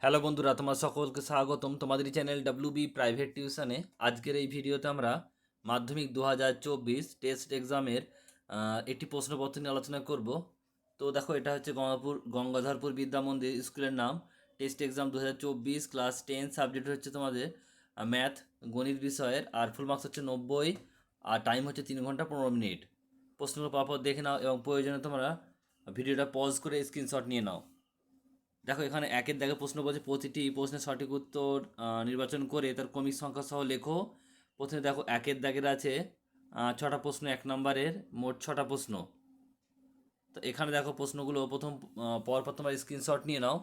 Hello বন্ধুরা, তোমার সকলকে স্বাগতম তোমাদের চ্যানেল ডাব্লিউবি প্রাইভেট টিউশনে। আজকের এই ভিডিওতে আমরা মাধ্যমিক 2024 টেস্ট এক্সামের একটি প্রশ্নপত্র নিয়ে আলোচনা করব। তো দেখো, এটা হচ্ছে গঙ্গাধরপুর বিদ্যা মন্দির স্কুলের নাম। টেস্ট এক্সাম 2024, ক্লাস 10, সাবজেক্ট হচ্ছে তোমাদের ম্যাথ, গণিত বিষয়ের। আর ফুল মার্কস হচ্ছে 90, আর টাইম হচ্ছে 3 ঘন্টা 15 মিনিট। প্রশ্নগুলো পরপর দেখে নাও এবং প্রয়োজনে তোমরা ভিডিওটা পজ করে স্ক্রিনশট নিয়ে নাও। দেখো, এখানে একের দাগে প্রশ্ন বলছে প্রতিটি প্রশ্নের সঠিক উত্তর নির্বাচন করে তার ক্রমিক সংখ্যা সহ লেখো। প্রথমে দেখো, একের দাগের আছে 6টা প্রশ্ন, 1 নম্বরের মোট 6টা প্রশ্ন। তো এখানে দেখো প্রশ্নগুলো প্রথম পরপর তোমার স্ক্রিনশট নিয়ে নাও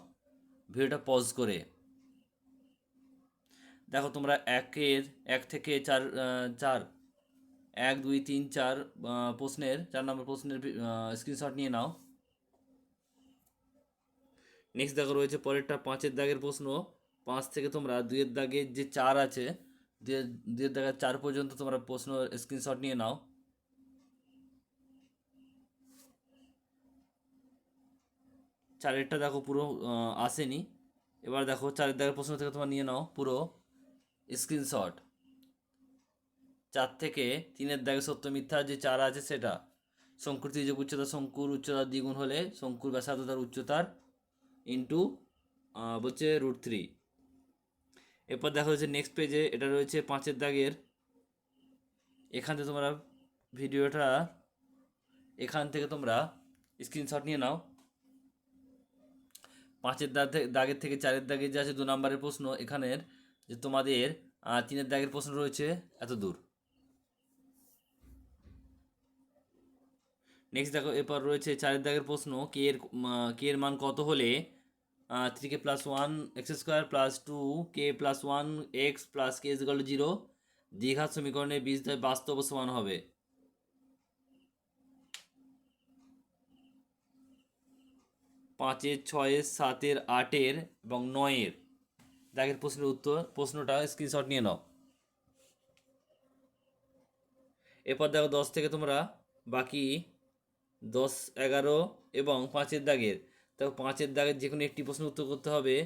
ভিডিওটা পজ করে। দেখো, তোমরা এক থেকে চার, চার, 1, 2, 3, 4 প্রশ্নের 4 নম্বর প্রশ্নের স্ক্রিনশট নিয়ে নাও। নেক্সট দেখো রয়েছে পরেরটা 5-এর দাগের প্রশ্ন। 5 থেকে তোমরা 2-এর দাগের যে 4 আছে, 2-এর দাগের 4 পর্যন্ত তোমরা প্রশ্ন স্ক্রিনশট নিয়ে নাও। 4-এরটা দেখো পুরো আসেনি। এবার দেখো 4-এর দাগের প্রশ্ন থেকে তোমরা নিয়ে নাও পুরো স্ক্রিনশট। 4 থেকে 3-এর দাগে সত্য মিথ্যা যে 4 আছে সেটা। শঙ্কুর ত্রিভুজ উচ্চতা, শঙ্কুর উচ্চতার দ্বিগুণ হলে শঙ্কুর ব্যাসার্ধ তার উচ্চতার ইন্টু বলছে √3। এরপর দেখা হচ্ছে নেক্সট পেজে, এটা রয়েছে 5-এর দাগের। এখান থেকে তোমরা ভিডিওটা এখান থেকে তোমরা স্ক্রিনশট নিয়ে নাও। 5-এর দাগের থেকে 4-এর দাগে যে আছে 2 নম্বরের প্রশ্ন, এখানের যে তোমাদের 3-এর দাগের প্রশ্ন রয়েছে এত দূর। নেক্সট দেখো, এরপর রয়েছে 4-এর দাগের প্রশ্ন, কে এর মান কত হলে 3k+1 x² + 2k+1 x+k=0 দ্বিঘাত সমীকরণের বীজদ্বয় বাস্তব ও সমান হবে। 5-এর, 6-এর, 7-এর, 8-এর এবং 9-এর দাগের প্রশ্নের উত্তর, প্রশ্নটা স্ক্রিনশট নিয়ে নাও। এরপর দেখো 10 থেকে তোমরা বাকি 10, 11 এবং 5-এর দাগের, দেখো 5-এর দাগের যে কোনো একটি প্রশ্ন উত্তর করতে হবে।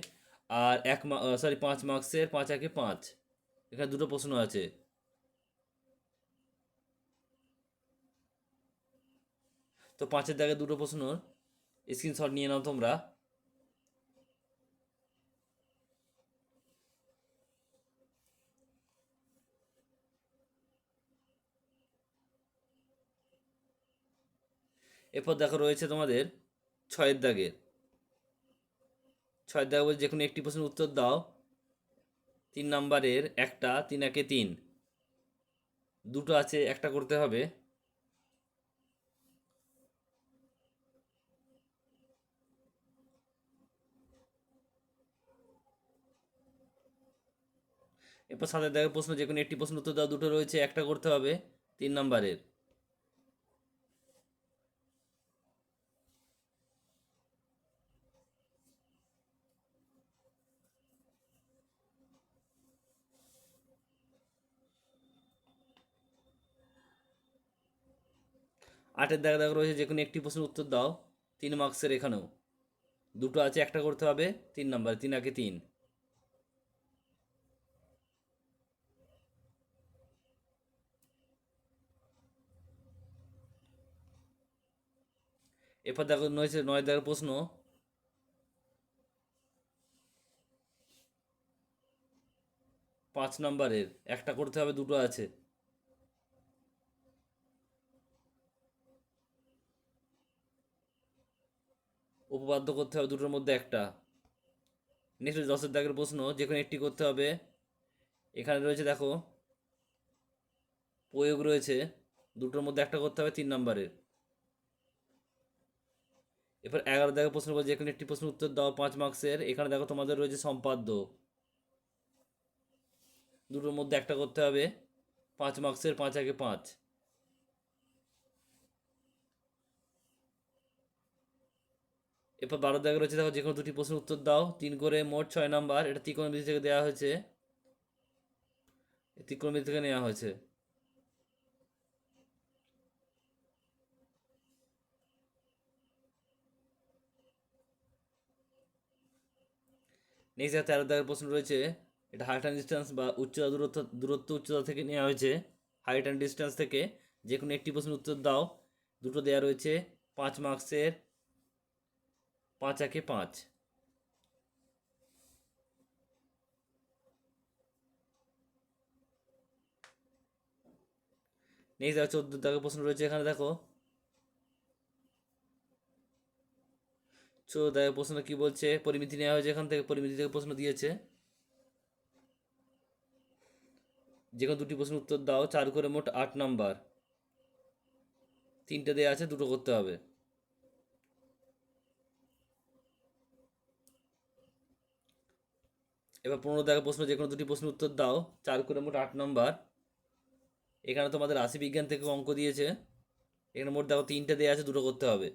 আর 5 মার্কসের 5 একে 5, এখানে দুটো প্রশ্ন আছে। তো 5-এর দাগের দুটো প্রশ্ন স্ক্রিনশট নিয়ে নাও তোমরা। এরপর দেখো রয়েছে তোমাদের 6-এর দাগের। 6-এর দাগে বলছে যে কোনো একটি প্রশ্নের উত্তর দাও। 3 নম্বরের একটা, 3 একে 3, দুটো আছে, একটা করতে হবে। এরপর 7-এর দাগের প্রশ্ন, যে কোনো একটি প্রশ্ন উত্তর দাও, দুটো রয়েছে, একটা করতে হবে 3 নম্বরের। আটের দাগে রয়েছে যে কোনো একটি প্রশ্নের উত্তর দাও, 3 মার্কসের, এখানেও দুটো আছে, একটা করতে হবে 3 নম্বর, 3 একে 3। এরপর দেখো 9-এর দাগের প্রশ্ন, 5 নম্বরের একটা করতে হবে, দুটো আছে। উপপাদ্য করতে হবে দুটোর মধ্যে একটা। নেক্সট 10-এর দাগের প্রশ্ন, যে কোনো একটি করতে হবে। এখানে রয়েছে দেখো প্রয়োগ রয়েছে, দুটোর মধ্যে একটা করতে হবে 3 নম্বরের। এরপর 11-এর দাগের প্রশ্ন বলছে যে কোনো একটি প্রশ্নের উত্তর দাও, 5 মার্কসের। এখানে দেখো তোমাদের রয়েছে সম্পাদ্য, দুটোর মধ্যে একটা করতে হবে, 5 মার্কসের, 5 একে 5। এরপর 12-এর দাগে রয়েছে দেখো যে কোনো দুটি প্রশ্নের উত্তর দাও, 3 করে মোট 6 নম্বর। এটা ত্রিকোণমিতি থেকে দেওয়া হয়েছে, ত্রিকোণমিতি থেকে নেওয়া হয়েছে। নেক্সট 13 দাগের প্রশ্ন রয়েছে, এটা হাইট অ্যান্ড ডিস্টেন্স বা উচ্চতা দূরত্ব উচ্চতা থেকে নেওয়া হয়েছে। হাইট অ্যান্ড ডিস্টেন্স থেকে যে কোনো একটি প্রশ্নের উত্তর দাও। দুটো দেওয়া রয়েছে 5 মার্কসের, 5 একে 5। নেক্সট 14 দাগের প্রশ্ন রয়েছে, এখানে দেখো 14 দাগের প্রশ্ন কি বলছে, পরিমিতি নেওয়া হয়েছে, এখান থেকে পরিমিতি থেকে প্রশ্ন দিয়েছে। যে কোনো দুটি প্রশ্নের উত্তর দাও। 4 করে মোট 8 নাম্বার, 3টে দেওয়া আছে, দুটো করতে হবে। এবার 15 দাগের প্রশ্ন, যে কোনো দুটি প্রশ্নের উত্তর দাও। 4 করে মোট 8 নাম্বার। এখানে তোমাদের রাশি বিজ্ঞান থেকে অঙ্ক দিয়েছে। এখানে মোট দেখো 3টে দেওয়া আছে, দুটো করতে হবে।